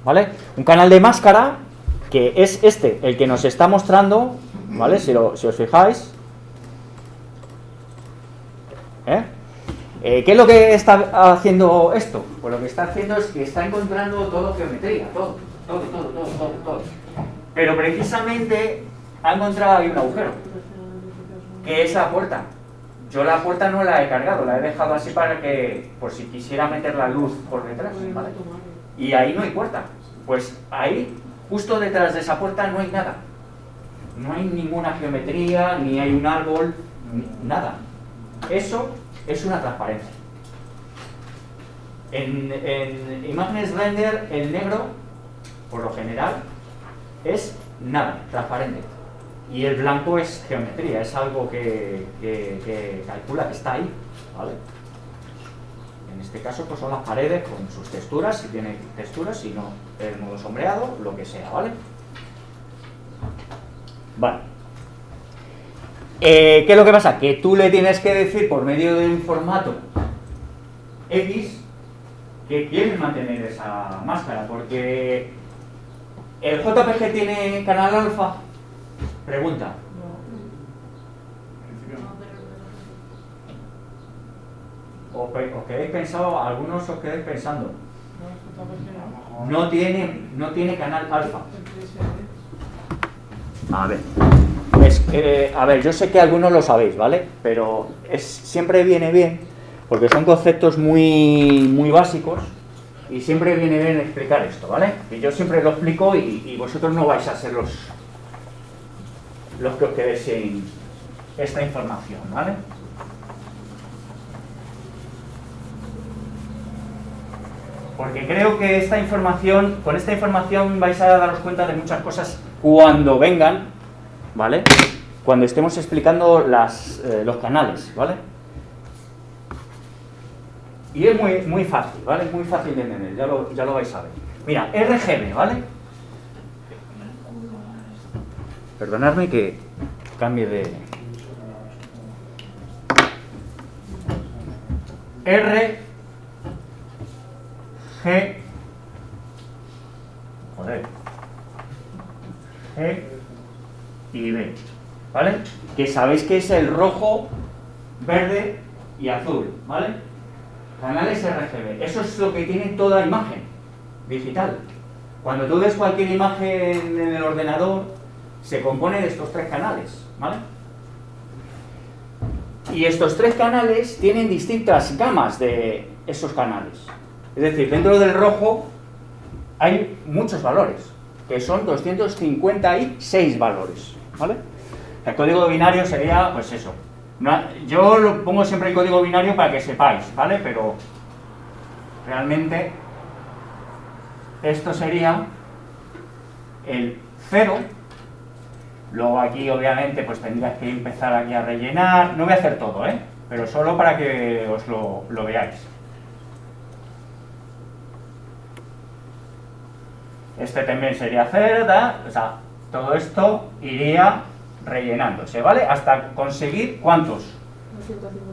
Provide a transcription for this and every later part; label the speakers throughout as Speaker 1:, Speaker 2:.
Speaker 1: ¿vale? Un canal de máscara, que es este, el que nos está mostrando, ¿vale? Si os fijáis. ¿Qué es lo que está haciendo esto? Pues lo que está haciendo es que está encontrando todo geometría, todo. Pero precisamente ha encontrado ahí un agujero, que es la puerta. Yo la puerta no la he cargado, la he dejado así para que, por si quisiera meter la luz por detrás, ¿vale? Y ahí no hay puerta. Pues ahí, justo detrás de esa puerta, no hay nada. No hay ninguna geometría, ni hay un árbol, nada. Eso es una transparencia. En imágenes render, el negro, por lo general, es nada, transparente. Y el blanco es geometría, es algo que calcula que está ahí, ¿vale? En este caso pues son las paredes con sus texturas, si tiene texturas, si no, el modo sombreado, lo que sea, ¿vale? Vale. ¿Qué es lo que pasa? Que tú le tienes que decir por medio de un formato X que quieres mantener esa máscara, porque el JPG tiene canal alfa. Pregunta. ¿Os quedéis pensado? Algunos os quedéis pensando. No tiene canal alfa. A ver, yo sé que algunos lo sabéis, ¿vale? Pero siempre viene bien, porque son conceptos muy básicos, y siempre viene bien explicar esto, ¿vale? Y yo siempre lo explico y vosotros no vais a ser los que os quedéis sin esta información, ¿vale? Porque creo que con esta información vais a daros cuenta de muchas cosas cuando vengan, ¿vale? Cuando estemos explicando los canales, ¿vale? Y es muy fácil, ¿vale? Es muy fácil de entender, ya lo vais a ver. Mira, RGB, ¿vale? Perdonadme que cambie de... R, G... Joder. G y B, ¿vale? Que sabéis que es el rojo, verde y azul, ¿vale? Canales RGB. Eso es lo que tiene toda imagen digital. Cuando tú ves cualquier imagen en el ordenador, se compone de estos tres canales, ¿vale? Y estos tres canales tienen distintas gamas de esos canales. Es decir, dentro del rojo hay muchos valores, que son 256 valores, ¿vale? El código binario sería, pues eso. Yo lo pongo siempre el código binario para que sepáis, ¿vale? Pero realmente esto sería el 0. Luego aquí obviamente pues tendrías que empezar aquí a rellenar. No voy a hacer todo, pero solo para que os lo veáis. Este también sería 0, o sea, todo esto iría rellenándose, ¿vale? Hasta conseguir ¿cuántos?
Speaker 2: 255.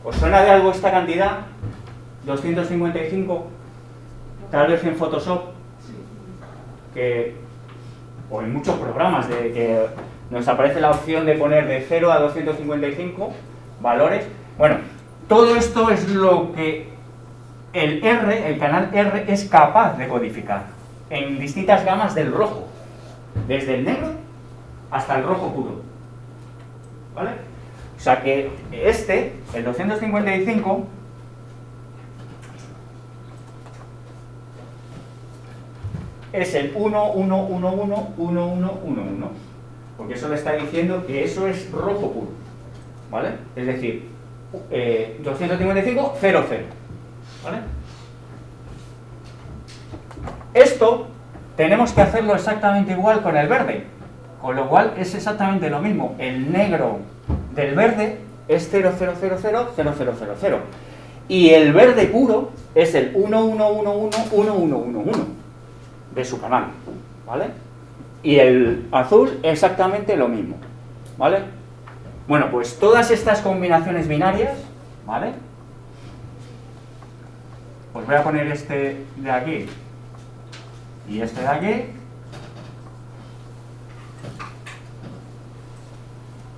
Speaker 1: ¿Os suena de algo esta cantidad? 255. Tal vez en Photoshop, o en muchos programas, de que nos aparece la opción de poner de 0 a 255 valores. Bueno, todo esto es lo que el canal R es capaz de codificar en distintas gamas del rojo, desde el negro hasta el rojo puro, ¿vale? O sea que el 255, es el 1, 1, 1, 1, 1, 1, 1, 1, porque eso le está diciendo que eso es rojo puro, ¿vale? Es decir, 255, 0, 0, ¿vale? Esto tenemos que hacerlo exactamente igual con el verde, con lo cual es exactamente lo mismo. El negro del verde es 0, 0, 0, 0, 0, 0, 0, 0, y el verde puro es el 1, 1, 1, 1, 1, 1, 1, 1 de su canal, ¿vale? Y el azul exactamente lo mismo, ¿vale? Bueno, pues todas estas combinaciones binarias, ¿vale? pues voy a poner este de aquí y este de aquí,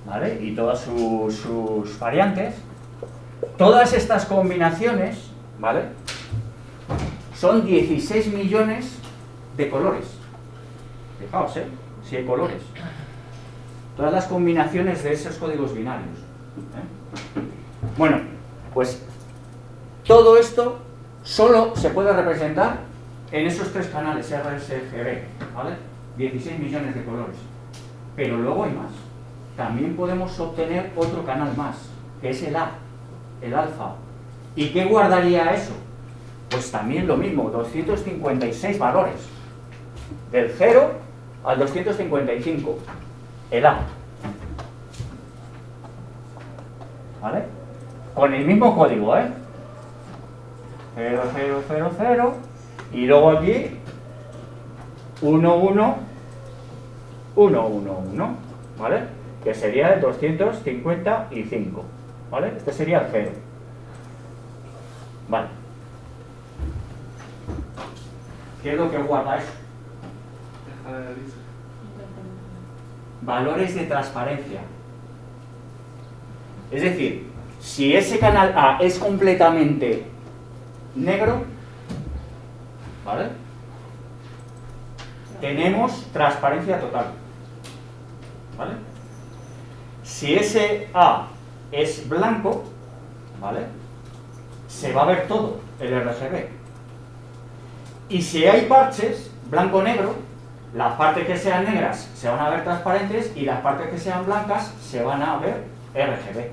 Speaker 1: ¿vale? Y todas sus variantes. Todas estas combinaciones, ¿vale? Son 16 millones de colores. Fijaos, ¿eh? Si hay colores. Todas las combinaciones de esos códigos binarios. Bueno, pues todo esto solo se puede representar en esos tres canales RSGB, ¿vale? 16 millones de colores. Pero luego hay más. También podemos obtener otro canal más, que es el A, el alfa. ¿Y qué guardaría eso? Pues también lo mismo, 256 valores. Del 0 al 255. El A. ¿Vale? Con el mismo código, ¿eh? 0, 0, 0, 0. Y luego aquí 1, 1, 1, 1, 1. ¿Vale? Que sería el 255. ¿Vale? Este sería el 0. Vale. ¿Qué es lo que guarda eso? Valores de transparencia. Es decir, si ese canal A es completamente negro, ¿vale? Tenemos transparencia total. ¿Vale? Si ese A es blanco, ¿vale? Se va a ver todo el RGB. Y si hay parches blanco-negro, las partes que sean negras se van a ver transparentes y las partes que sean blancas se van a ver RGB.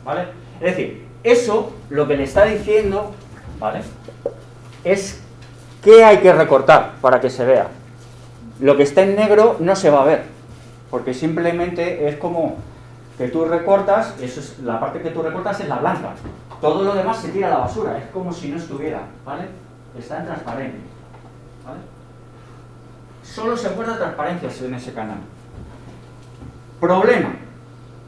Speaker 1: ¿Vale? Es decir, eso lo que le está diciendo, ¿vale? Es qué hay que recortar para que se vea. Lo que está en negro no se va a ver, porque simplemente es como que tú recortas, eso es, la parte que tú recortas es la blanca. Todo lo demás se tira a la basura, es como si no estuviera, ¿vale? Está en transparente, ¿vale? Solo se guarda transparencias en ese canal. Problema,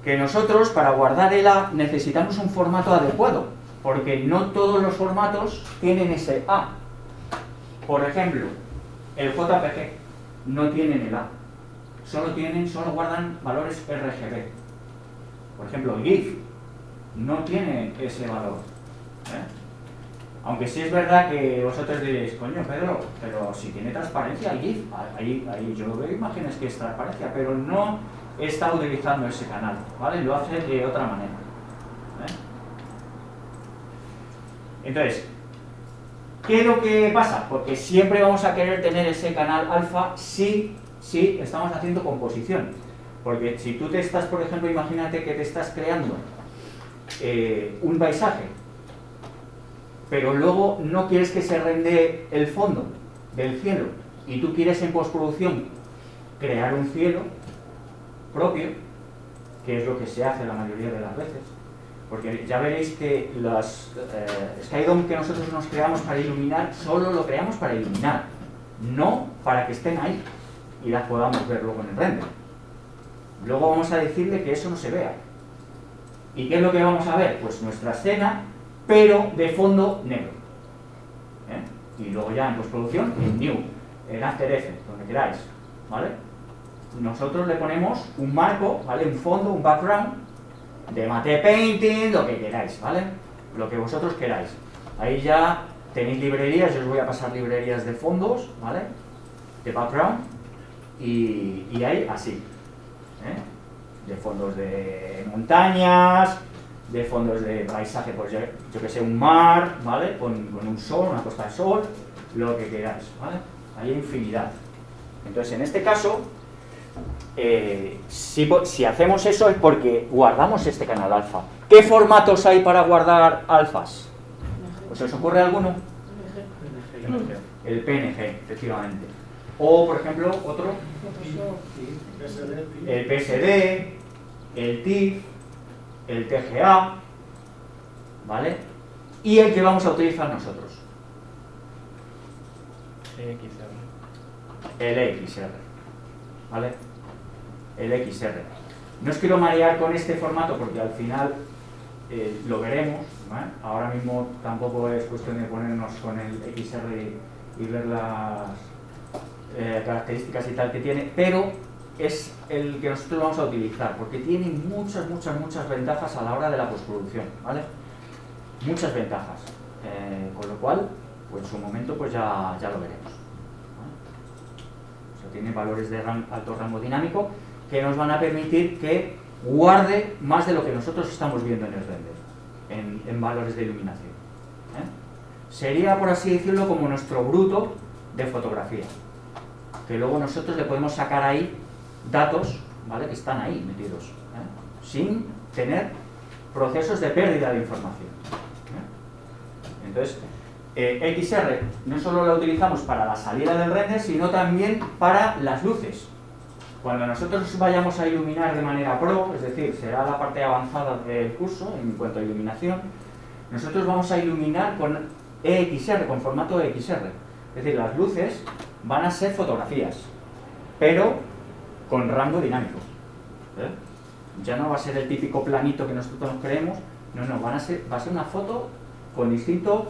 Speaker 1: que nosotros para guardar el A necesitamos un formato adecuado, porque no todos los formatos tienen ese A. Por ejemplo, el JPG no tienen el A, solo guardan valores RGB. Por ejemplo, el GIF no tiene ese valor, ¿eh? Aunque sí es verdad que vosotros diréis, coño Pedro, pero si tiene transparencia el GIF, ahí yo veo imágenes que es transparencia, pero no está utilizando ese canal, ¿vale? Lo hace de otra manera, ¿eh? Entonces, ¿qué es lo que pasa? Porque siempre vamos a querer tener ese canal alfa si estamos haciendo composición. Porque si tú te estás, por ejemplo, imagínate que te estás creando un paisaje, pero luego no quieres que se rendee el fondo del cielo y tú quieres en postproducción crear un cielo propio, que es lo que se hace la mayoría de las veces, porque ya veréis que las Skydome que nosotros nos creamos para iluminar, solo lo creamos para iluminar, no para que estén ahí y las podamos ver luego en el render. Luego vamos a decirle que eso no se vea. ¿Y qué es lo que vamos a ver? Pues nuestra escena, pero de fondo negro, ¿eh? Y luego ya en postproducción, en New, en After Effects, donde queráis, ¿vale? Nosotros le ponemos un marco, ¿vale? Un fondo, un background, de Mate Painting, lo que queráis, ¿vale? Lo que vosotros queráis. Ahí ya tenéis librerías, yo os voy a pasar librerías de fondos, ¿vale? De background, y hay así, ¿eh? De fondos de montañas, de fondos de paisaje, pues yo que sé, un mar, ¿vale? Con un sol, una puesta de sol, lo que queráis, ¿vale? Hay infinidad. Entonces, en este caso, si hacemos eso es porque guardamos este canal alfa. ¿Qué formatos hay para guardar alfas? ¿Os ocurre alguno? El PNG, efectivamente. O, por ejemplo, otro, el PSD, el TIFF, el TGA, ¿vale? Y el que vamos a utilizar nosotros. El XR, ¿vale? El XR. No os quiero marear con este formato porque al final lo veremos, ¿vale? Ahora mismo tampoco es cuestión de ponernos con el XR y ver las características y tal que tiene, pero es el que nosotros vamos a utilizar, porque tiene muchas ventajas a la hora de la postproducción, ¿vale? Muchas ventajas, con lo cual, pues en su momento pues ya lo veremos, ¿vale? O sea, tiene valores de alto rango dinámico que nos van a permitir que guarde más de lo que nosotros estamos viendo en el render, en valores de iluminación, ¿eh? Sería, por así decirlo, como nuestro bruto de fotografía, que luego nosotros le podemos sacar ahí datos, ¿vale?, que están ahí metidos, ¿eh?, sin tener procesos de pérdida de información, ¿eh? Entonces, XR no solo la utilizamos para la salida del render, sino también para las luces. Cuando nosotros vayamos a iluminar de manera pro, es decir, será la parte avanzada del curso en cuanto a iluminación, nosotros vamos a iluminar con EXR, con formato EXR. Es decir, las luces van a ser fotografías, pero con rango dinámico, ¿eh? Ya no va a ser el típico planito que nosotros nos creemos, no, va a ser una foto con distintos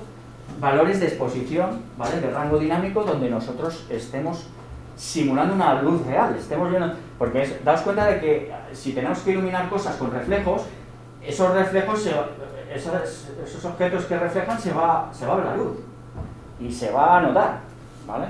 Speaker 1: valores de exposición, ¿vale?, de rango dinámico, donde nosotros estemos simulando una luz real, estemos viendo, porque daos cuenta de que si tenemos que iluminar cosas con reflejos, esos reflejos, esos objetos que reflejan, se va a ver la luz y se va a notar, ¿vale?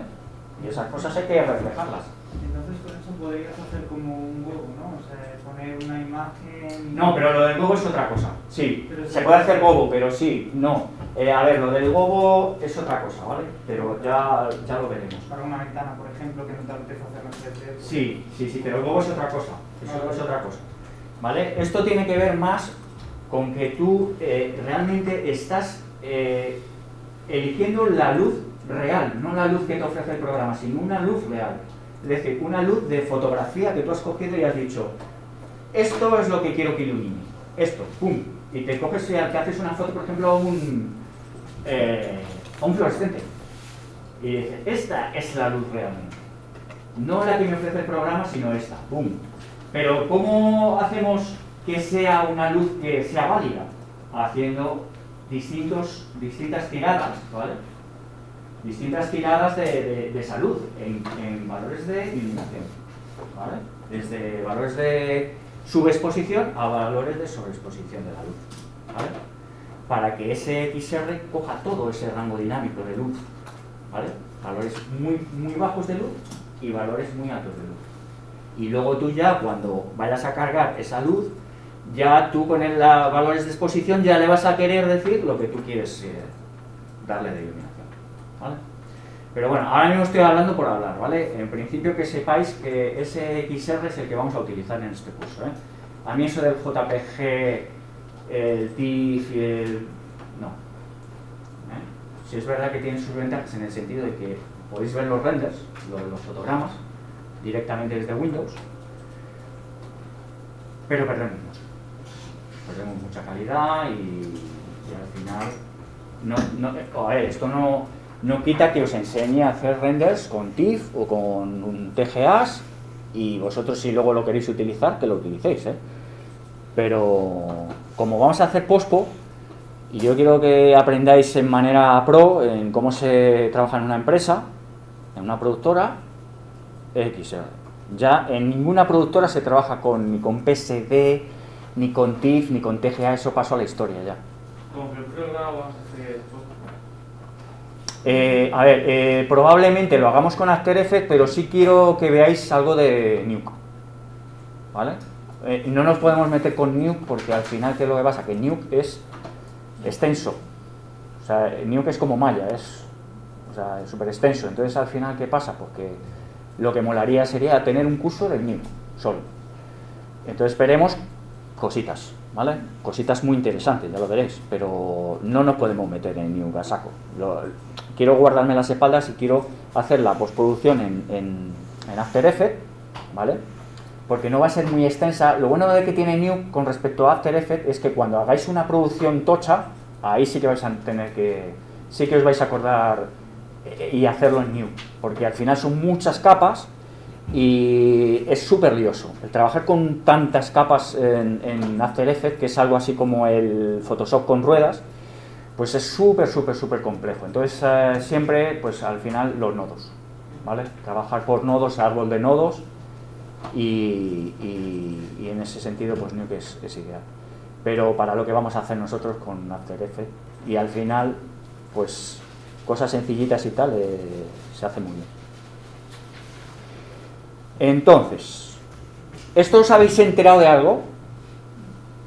Speaker 1: Y esas cosas hay que reflejarlas.
Speaker 2: Entonces con eso podrías hacer como un huevo, ¿no? O sea, poner una imagen...
Speaker 1: No, pero lo del gobo es otra cosa. Sí, se puede hacer gobo, pero sí, no. A ver, lo del gobo es otra cosa, ¿vale? Pero ya lo veremos.
Speaker 2: Para una ventana, por ejemplo, que no te apetece hacer en 3D. Pues...
Speaker 1: Sí, pero el gobo es otra cosa. Eso es otra cosa, ¿vale? Esto tiene que ver más con que tú realmente estás eligiendo la luz real, no la luz que te ofrece el programa, sino una luz real. Es decir, una luz de fotografía que tú has cogido y has dicho, esto es lo que quiero que ilumine, esto, pum, y te coges y te haces una foto, por ejemplo, a un fluorescente, y dices, esta es la luz realmente, no la que me ofrece el programa, sino esta, pum. Pero ¿cómo hacemos que sea una luz que sea válida? Haciendo distintas tiradas, ¿vale? Distintas tiradas de salud en valores de iluminación, ¿vale? Desde valores de subexposición a valores de sobreexposición de la luz, ¿vale? Para que ese XR coja todo ese rango dinámico de luz, ¿vale? Valores muy bajos de luz y valores muy altos de luz. Y luego tú ya, cuando vayas a cargar esa luz, ya tú con valores de exposición ya le vas a querer decir lo que tú quieres darle de iluminación, ¿vale? Pero bueno, ahora mismo estoy hablando por hablar, ¿vale? En principio que sepáis que ese XR es el que vamos a utilizar en este curso, ¿eh? A mí eso del JPG, el TIFF y el... no. Sí es verdad que tiene sus ventajas en el sentido de que podéis ver los renders, los fotogramas, directamente desde Windows, pero perdemos mucha calidad y al final esto no quita que os enseñe a hacer renders con TIFF o con un TGAs, y vosotros, si luego lo queréis utilizar, que lo utilicéis, ¿eh? Pero como vamos a hacer pospo, y yo quiero que aprendáis en manera pro en cómo se trabaja en una empresa, en una productora, XR. Ya en ninguna productora se trabaja ni con PSD, ni con TIFF, ni con TGA, eso pasó a la historia ya.
Speaker 2: ¿Con qué programa vamos a hacer esto?
Speaker 1: Probablemente lo hagamos con After Effects, pero sí quiero que veáis algo de Nuke, ¿vale? No nos podemos meter con Nuke porque al final, ¿qué es lo que pasa? Que Nuke es extenso, o sea, Nuke es como Maya, es súper extenso. Entonces al final, ¿qué pasa? Porque lo que molaría sería tener un curso de Nuke solo. Entonces veremos cositas, ¿vale? Cositas muy interesantes, ya lo veréis, pero no nos podemos meter en Nuke a saco. Quiero guardarme las espaldas y quiero hacer la postproducción en After Effects, ¿vale? Porque no va a ser muy extensa. Lo bueno de que tiene Nuke con respecto a After Effects es que cuando hagáis una producción tocha, ahí sí que vais a tener que... sí que os vais a acordar y hacerlo en Nuke, porque al final son muchas capas y es súper lioso. El trabajar con tantas capas en After Effects, que es algo así como el Photoshop con ruedas, pues es súper complejo. Entonces siempre, pues al final los nodos, ¿vale? Trabajar por nodos, árbol de nodos, y en ese sentido pues Nuke es ideal. Pero para lo que vamos a hacer nosotros con After Effects, y al final, pues cosas sencillitas y tal, se hace muy bien. Entonces, ¿esto os habéis enterado de algo?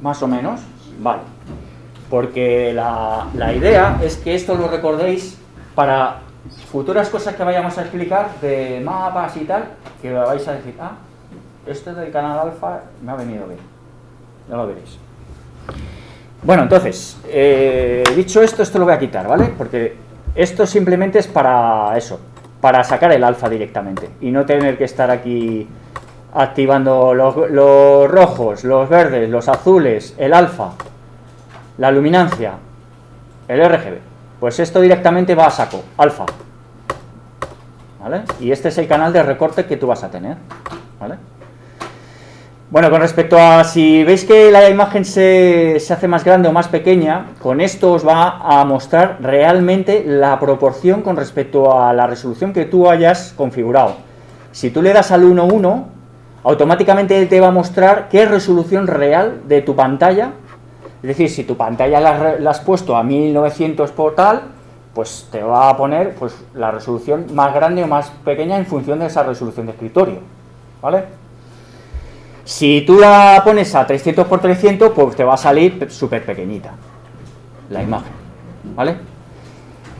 Speaker 1: Más o menos, vale. Porque la idea es que esto lo recordéis para futuras cosas que vayamos a explicar de mapas y tal, que vais a decir, ah, esto del canal alfa me ha venido bien. Ya lo veréis. Bueno, entonces, dicho esto lo voy a quitar, ¿vale? Porque esto simplemente es para eso, para sacar el alfa directamente y no tener que estar aquí activando los rojos, los verdes, los azules, el alfa, la luminancia, el RGB. Pues esto directamente va a saco, alfa, ¿vale? Y este es el canal de recorte que tú vas a tener, ¿vale? Bueno, con respecto a si veis que la imagen se hace más grande o más pequeña, con esto os va a mostrar realmente la proporción con respecto a la resolución que tú hayas configurado. Si tú le das al 1:1, automáticamente te va a mostrar qué resolución real de tu pantalla. Es decir, si tu pantalla la has puesto a 1900 por tal, pues te va a poner pues la resolución más grande o más pequeña en función de esa resolución de escritorio, ¿vale? Si tú la pones a 300 por 300, pues te va a salir súper pequeñita la imagen, ¿vale?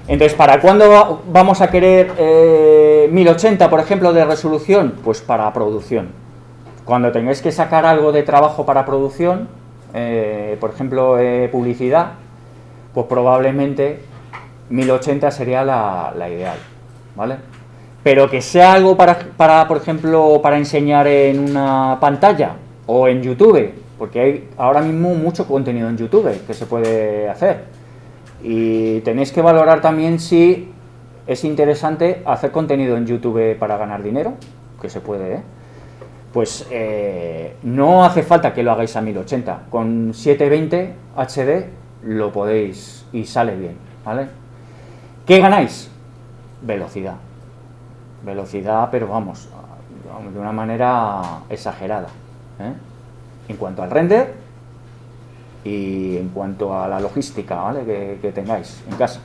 Speaker 1: Entonces, ¿para cuándo vamos a querer 1080, por ejemplo, de resolución? Pues para producción. Cuando tengáis que sacar algo de trabajo para producción, por ejemplo, publicidad, pues probablemente 1080 sería la ideal, ¿vale? Pero que sea algo para, por ejemplo, para enseñar en una pantalla o en YouTube, porque hay ahora mismo mucho contenido en YouTube que se puede hacer. Y tenéis que valorar también si es interesante hacer contenido en YouTube para ganar dinero, que se puede, Pues no hace falta que lo hagáis a 1080. Con 720 HD lo podéis y sale bien, ¿vale? ¿Qué ganáis? Velocidad. Velocidad, pero vamos, de una manera exagerada, en cuanto al render y en cuanto a la logística, ¿vale? que tengáis en casa,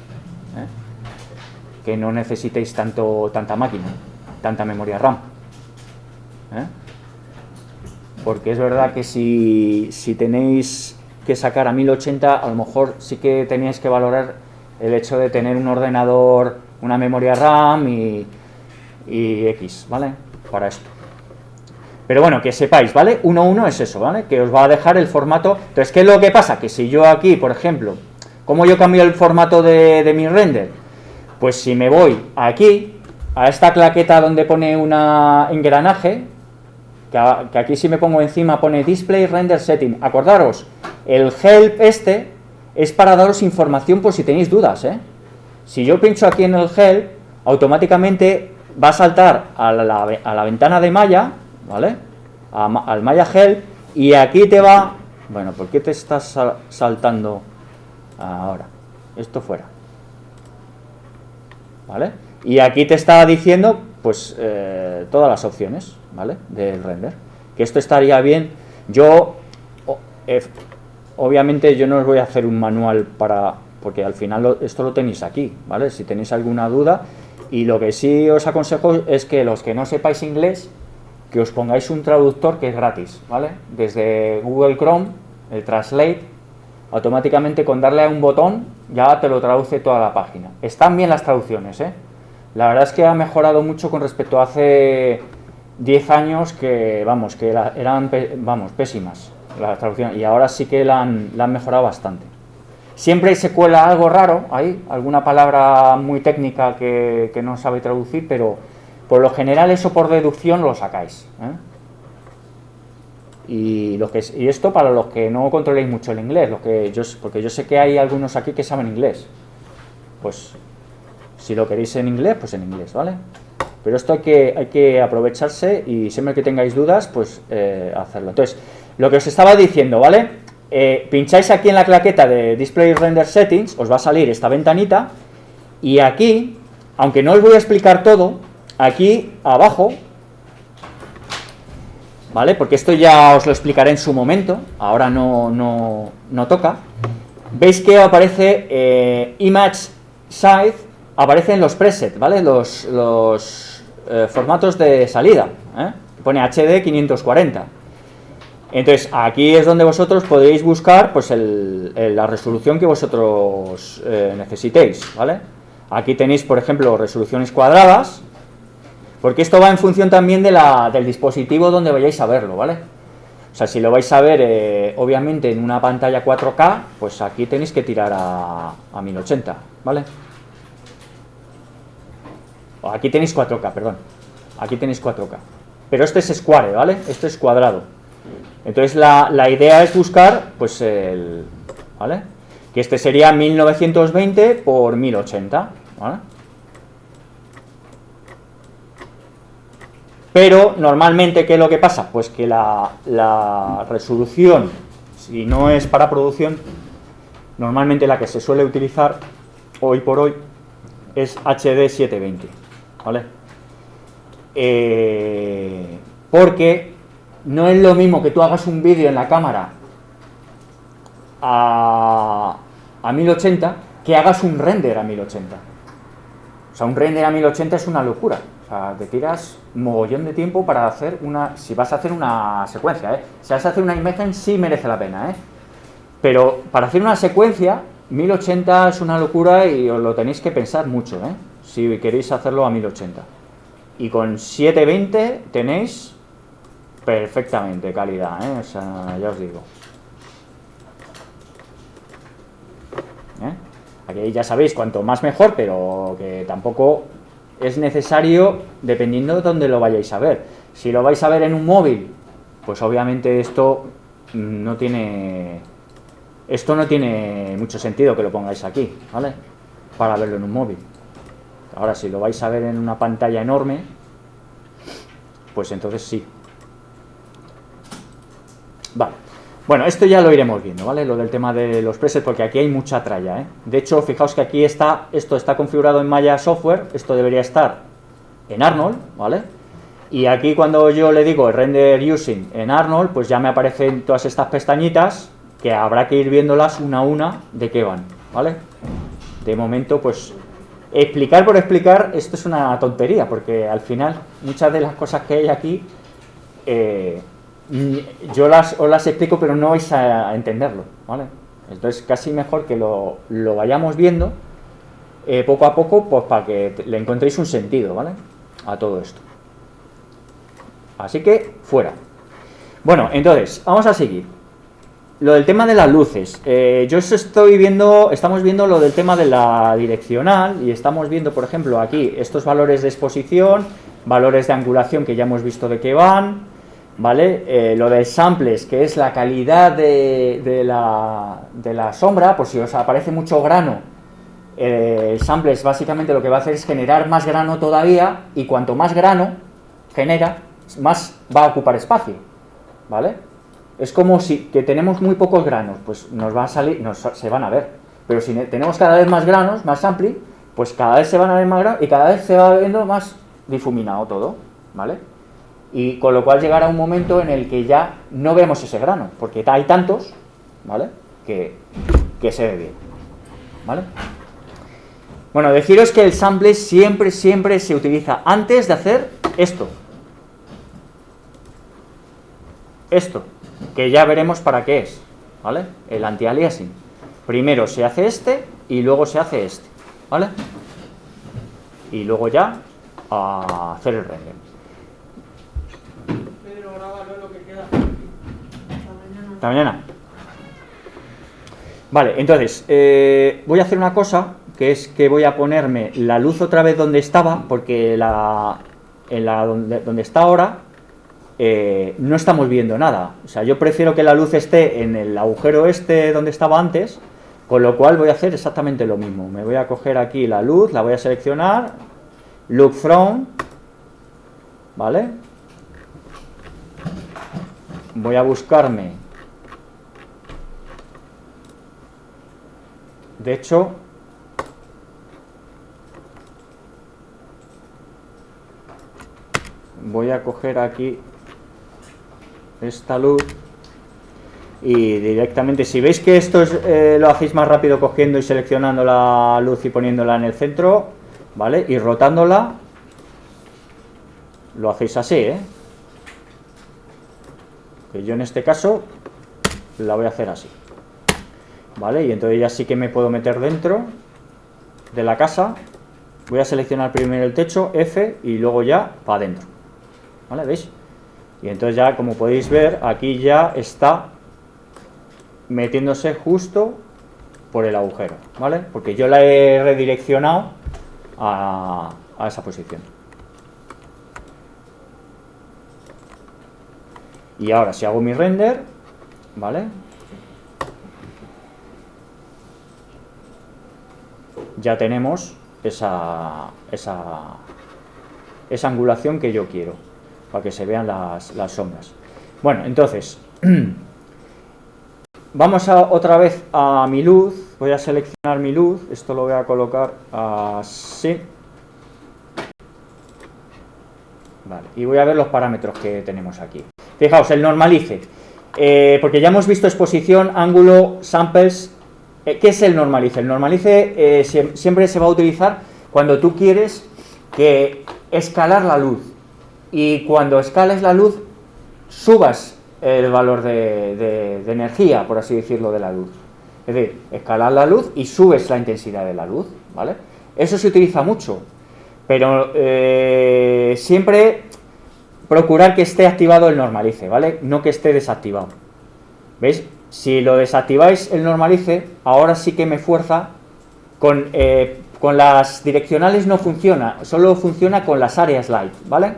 Speaker 1: que no necesitéis tanta máquina, tanta memoria RAM, porque es verdad que si tenéis que sacar a 1080, a lo mejor sí que tenéis que valorar el hecho de tener un ordenador, una memoria RAM y X, ¿vale? Para esto. Pero bueno, que sepáis, ¿vale? 1:1 es eso, ¿vale? Que os va a dejar el formato. Entonces, ¿qué es lo que pasa? Que si yo aquí, por ejemplo, ¿cómo yo cambio el formato de mi render? Pues si me voy aquí, a esta claqueta donde pone una engranaje, que aquí si me pongo encima pone Display Render Setting. Acordaros, el help este es para daros información por si tenéis dudas, Si yo pincho aquí en el help, automáticamente va a saltar a la ventana de malla, ¿vale? Al malla help, y aquí te va... Bueno, ¿por qué te estás saltando ahora? Esto fuera, ¿vale? Y aquí te está diciendo, pues, todas las opciones, ¿vale? Del render. Que esto estaría bien. Yo, obviamente, yo no os voy a hacer un manual porque al final esto lo tenéis aquí, ¿vale? Si tenéis alguna duda... Y lo que sí os aconsejo es que los que no sepáis inglés, que os pongáis un traductor que es gratis, ¿vale? Desde Google Chrome, el Translate, automáticamente con darle a un botón ya te lo traduce toda la página. Están bien las traducciones, La verdad es que ha mejorado mucho con respecto a hace 10 años que, vamos, que eran pésimas las traducciones, y ahora sí que la han mejorado bastante. Siempre se cuela algo raro ahí, alguna palabra muy técnica que no sabe traducir, pero por lo general eso por deducción lo sacáis, Y esto para los que no controléis mucho el inglés, porque yo sé que hay algunos aquí que saben inglés. Pues si lo queréis en inglés, pues en inglés, ¿vale? pero esto hay que aprovecharse y siempre que tengáis dudas, pues hacerlo. Entonces, lo que os estaba diciendo, ¿vale? Pincháis aquí en la claqueta de Display Render Settings, os va a salir esta ventanita, y aquí, aunque no os voy a explicar todo, aquí abajo, ¿vale? Porque esto ya os lo explicaré en su momento, ahora no toca. Veis que aparece Image Size, aparecen los presets, ¿vale? Los formatos de salida, pone HD 540. Entonces, aquí es donde vosotros podéis buscar pues la resolución que vosotros necesitéis, ¿vale? Aquí tenéis, por ejemplo, resoluciones cuadradas, porque esto va en función también del dispositivo donde vayáis a verlo, ¿vale? O sea, si lo vais a ver, obviamente, en una pantalla 4K, pues aquí tenéis que tirar a 1080, ¿vale? Aquí tenéis 4K, perdón. Aquí tenéis 4K. Pero este es square, ¿vale? Este es cuadrado. Entonces la idea es buscar, pues, ¿vale? Que este sería 1920 por 1080, ¿vale? Pero normalmente, ¿qué es lo que pasa? Pues que la resolución, si no es para producción, normalmente la que se suele utilizar hoy por hoy es HD 720, ¿vale? Porque no es lo mismo que tú hagas un vídeo en la cámara a 1080 que hagas un render a 1080. O sea, un render a 1080 es una locura. O sea, te tiras mogollón de tiempo para hacer si vas a hacer una secuencia, Si vas a hacer una imagen, sí merece la pena, Pero para hacer una secuencia, 1080 es una locura y os lo tenéis que pensar mucho, Si queréis hacerlo a 1080. Y con 720 tenéis perfectamente calidad, O sea, ya os digo. Aquí ya sabéis, cuanto más mejor, pero que tampoco es necesario dependiendo de dónde lo vayáis a ver. Si lo vais a ver en un móvil, pues obviamente esto no tiene mucho sentido que lo pongáis aquí, ¿vale? Para verlo en un móvil. Ahora, si lo vais a ver en una pantalla enorme, pues entonces sí. Vale. Bueno, esto ya lo iremos viendo, ¿vale? Lo del tema de los presets, porque aquí hay mucha tralla, De hecho, fijaos que aquí esto está configurado en Maya Software, esto debería estar en Arnold, ¿vale? Y aquí cuando yo le digo render using en Arnold, pues ya me aparecen todas estas pestañitas que habrá que ir viéndolas una a una de qué van, ¿vale? De momento, pues, explicar por explicar, esto es una tontería, porque al final muchas de las cosas que hay aquí yo os las explico, pero no vais a entenderlo, ¿vale? Entonces casi mejor que lo vayamos viendo poco a poco, pues para que le encontréis un sentido, ¿vale? A todo esto. Así que, fuera. Bueno, entonces, vamos a seguir. Lo del tema de las luces. Estamos viendo lo del tema de la direccional y estamos viendo, por ejemplo, aquí estos valores de exposición, valores de angulación que ya hemos visto de qué van, ¿vale? Lo del samples, que es la calidad de la sombra, por si os aparece mucho grano, el samples básicamente lo que va a hacer es generar más grano todavía, y cuanto más grano genera, más va a ocupar espacio, ¿vale? Es como si que tenemos muy pocos granos, pues nos va a salir, se van a ver, pero si tenemos cada vez más granos, más sampling, pues cada vez se van a ver más granos y cada vez se va viendo más difuminado todo, ¿vale? Y con lo cual llegará un momento en el que ya no vemos ese grano, porque hay tantos, ¿vale? Que se ve bien, ¿vale? Bueno, deciros que el sample siempre se utiliza antes de hacer esto, que ya veremos para qué es, ¿vale? El anti-aliasing. Primero se hace este y luego se hace este, ¿vale? Y luego ya a hacer el render.
Speaker 2: Pedro, grábalo lo que queda.
Speaker 1: Hasta mañana. Vale, entonces, voy a hacer una cosa, que es que voy a ponerme la luz otra vez donde estaba, porque donde está ahora no estamos viendo nada. O sea, yo prefiero que la luz esté en el agujero este donde estaba antes, con lo cual voy a hacer exactamente lo mismo. Me voy a coger aquí la luz, la voy a seleccionar, look from, ¿vale? Voy a buscarme, de hecho, voy a coger aquí esta luz y directamente, si veis que esto es, lo hacéis más rápido cogiendo y seleccionando la luz y poniéndola en el centro, ¿vale? Y rotándola, lo hacéis así, ¿eh? Que yo en este caso la voy a hacer así, ¿vale? Y entonces ya sí que me puedo meter dentro de la casa. Voy a seleccionar primero el techo, F, y luego ya para adentro, ¿vale? ¿Veis? Y entonces ya, como podéis ver, aquí ya está metiéndose justo por el agujero, ¿vale? Porque yo la he redireccionado a esa posición. Y ahora si hago mi render, ¿vale? Ya tenemos esa angulación que yo quiero, para que se vean las sombras. Bueno, entonces, vamos otra vez a mi luz. Voy a seleccionar mi luz, esto lo voy a colocar así. Vale, y voy a ver los parámetros que tenemos aquí. Fijaos, el normalice, porque ya hemos visto exposición, ángulo, samples. ¿Qué es el normalice? El normalice siempre se va a utilizar cuando tú quieres escalar la luz, y cuando escales la luz subas el valor de energía, por así decirlo, de la luz. Es decir, escalar la luz y subes la intensidad de la luz, ¿vale? Eso se utiliza mucho, pero siempre procurar que esté activado el normalice, ¿vale? No que esté desactivado. ¿Veis? Si lo desactiváis el normalice, ahora sí que me fuerza con las direccionales no funciona, solo funciona con las áreas light, ¿vale?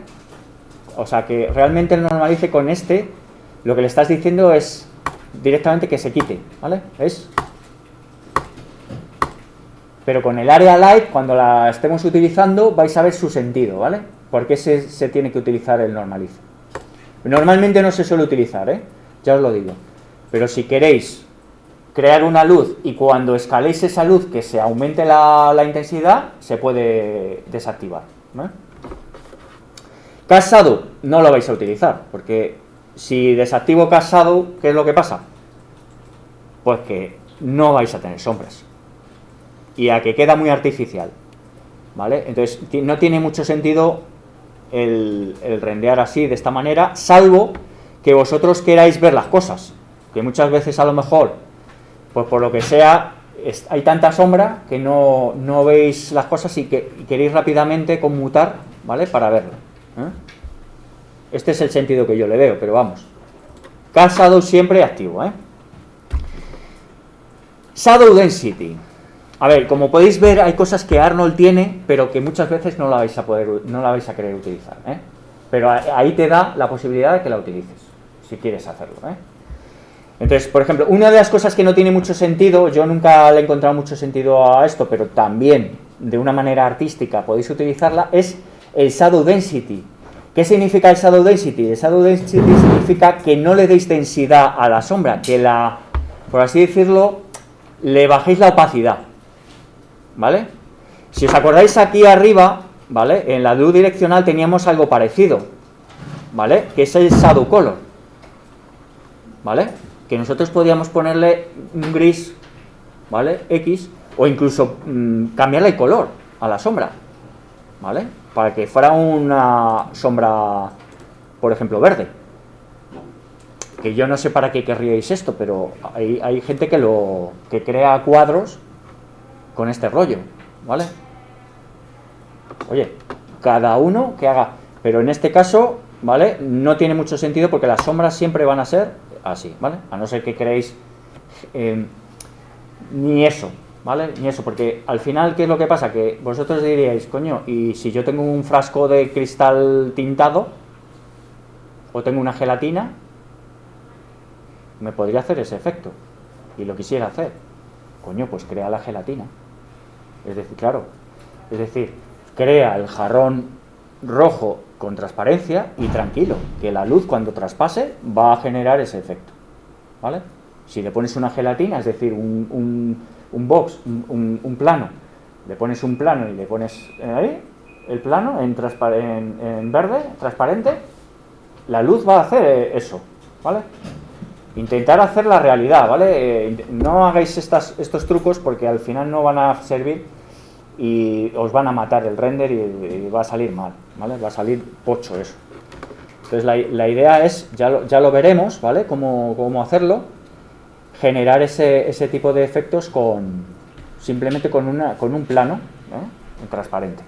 Speaker 1: O sea que realmente el normalice con lo que le estás diciendo es directamente que se quite, ¿vale? ¿Veis? Pero con el área light, cuando la estemos utilizando, vais a ver su sentido, ¿vale? ¿Por qué se tiene que utilizar el normalice? Normalmente no se suele utilizar, ¿eh? Ya os lo digo. Pero si queréis crear una luz y cuando escaléis esa luz que se aumente la intensidad, se puede desactivar, ¿vale? Cast Shadow no lo vais a utilizar, porque si desactivo Cast Shadow, ¿qué es lo que pasa? Pues que no vais a tener sombras y a que queda muy artificial, ¿vale? Entonces no tiene mucho sentido el rendear así, de esta manera, salvo que vosotros queráis ver las cosas, que muchas veces a lo mejor, pues por lo que sea, hay tanta sombra que no veis las cosas y queréis rápidamente conmutar, ¿vale? Para verlo, ¿eh? Este es el sentido que yo le veo, pero vamos. Cast Shadow siempre activo, ¿eh? Shadow Density. A ver, como podéis ver, hay cosas que Arnold tiene, pero que muchas veces no la vais a querer utilizar, ¿eh? Pero ahí te da la posibilidad de que la utilices, si quieres hacerlo, ¿eh? Entonces, por ejemplo, una de las cosas que no tiene mucho sentido, yo nunca le he encontrado mucho sentido a esto, pero también de una manera artística podéis utilizarla, es el Shadow Density. ¿Qué significa el Shadow Density? El Shadow Density significa que no le deis densidad a la sombra, que por así decirlo, le bajéis la opacidad, ¿vale? Si os acordáis aquí arriba, ¿vale? En la luz direccional teníamos algo parecido, ¿vale? Que es el Shadow Color, ¿vale? Que nosotros podíamos ponerle un gris, ¿vale? X, o incluso cambiarle el color a la sombra, ¿vale? Para que fuera una sombra, por ejemplo, verde. Que yo no sé para qué querríais esto, pero hay gente que crea cuadros con este rollo, ¿vale? Oye, cada uno que haga, pero en este caso, ¿vale? No tiene mucho sentido porque las sombras siempre van a ser así, ¿vale? A no ser que creéis ni eso, ¿vale? Ni eso, porque al final, ¿qué es lo que pasa? Que vosotros diríais, coño, y si yo tengo un frasco de cristal tintado o tengo una gelatina, me podría hacer ese efecto y lo quisiera hacer, coño, pues crea la gelatina. Es decir, claro, es decir, crea el jarrón rojo con transparencia y tranquilo, que la luz cuando traspase va a generar ese efecto, ¿vale? Si le pones una gelatina, es decir, un un plano, le pones un plano y le pones ahí el plano en verde, transparente, la luz va a hacer eso, ¿vale? Intentar hacer la realidad, ¿vale? No hagáis estos trucos porque al final no van a servir y os van a matar el render y va a salir mal, ¿vale? Va a salir pocho eso. Entonces la idea es, ya lo veremos, ¿vale? Cómo hacerlo, generar ese tipo de efectos simplemente con un plano, ¿eh? Transparente.